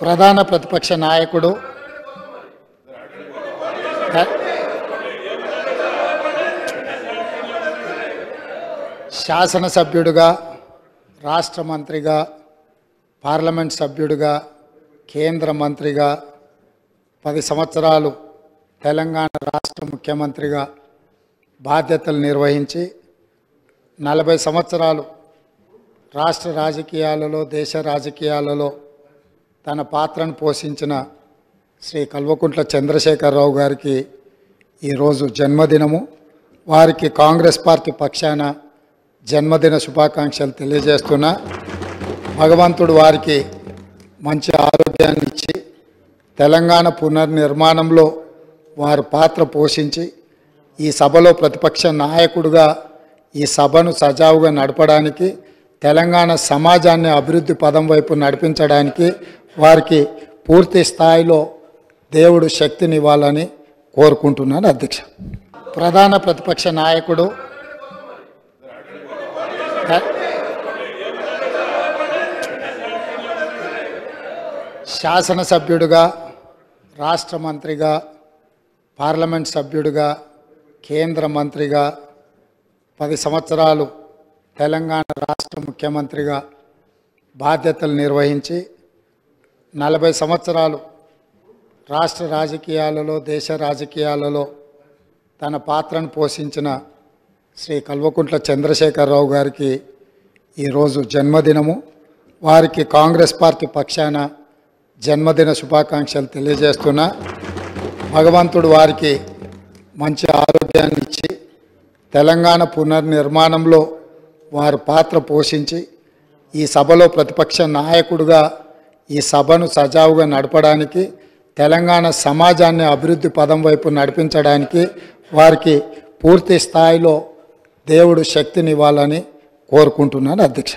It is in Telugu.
ప్రధాన ప్రతిపక్ష నాయకుడు శాసనసభ్యుడిగా, రాష్ట్ర మంత్రిగా, పార్లమెంట్ సభ్యుడిగా, కేంద్ర మంత్రిగా 10 సంవత్సరాలు తెలంగాణ రాష్ట్ర ముఖ్యమంత్రిగా బాధ్యతలు నిర్వహించి 40 సంవత్సరాలు రాష్ట్ర రాజకీయాలలో, దేశ రాజకీయాలలో తన పాత్రను పోషించిన శ్రీ కల్వకుంట్ల చంద్రశేఖరరావు గారికి ఈరోజు జన్మదినము. వారికి కాంగ్రెస్ పార్టీ పక్షాన జన్మదిన శుభాకాంక్షలు తెలియజేస్తున్నా. భగవంతుడు వారికి మంచి ఆరోగ్యాన్ని ఇచ్చి తెలంగాణ పునర్నిర్మాణంలో వారు పాత్ర పోషించి ఈ సభలో ప్రతిపక్ష నాయకుడిగా ఈ సభను సజావుగా నడపడానికి, తెలంగాణ సమాజాన్ని అభివృద్ధి పదం వైపు నడిపించడానికి వారికి పూర్తి స్థాయిలో దేవుడు శక్తినివ్వాలని కోరుకుంటున్నాను. అధ్యక్ష, ప్రధాన ప్రతిపక్ష నాయకుడు శాసనసభ్యుడిగా, రాష్ట్ర మంత్రిగా, పార్లమెంట్ సభ్యుడిగా, కేంద్ర మంత్రిగా 10 సంవత్సరాలు తెలంగాణ రాష్ట్ర ముఖ్యమంత్రిగా బాధ్యతలు నిర్వహించి 40 సంవత్సరాలు రాష్ట్ర రాజకీయాలలో, దేశ రాజకీయాలలో తన పాత్రను పోషించిన శ్రీ కల్వకుంట్ల చంద్రశేఖరరావు గారికి ఈరోజు జన్మదినము. వారికి కాంగ్రెస్ పార్టీ పక్షాన జన్మదిన శుభాకాంక్షలు తెలియజేస్తున్నా. భగవంతుడు వారికి మంచి ఆరోగ్యాన్ని ఇచ్చి తెలంగాణ పునర్నిర్మాణంలో వారు పాత్ర పోషించి ఈ సభలో ప్రతిపక్ష నాయకుడిగా ఈ సభను సజావుగా నడపడానికి, తెలంగాణ సమాజాన్ని అభివృద్ధి పదం వైపు నడిపించడానికి వారికి పూర్తి స్థాయిలో దేవుడు శక్తినివ్వాలని కోరుకుంటున్నాను. అధ్యక్ష.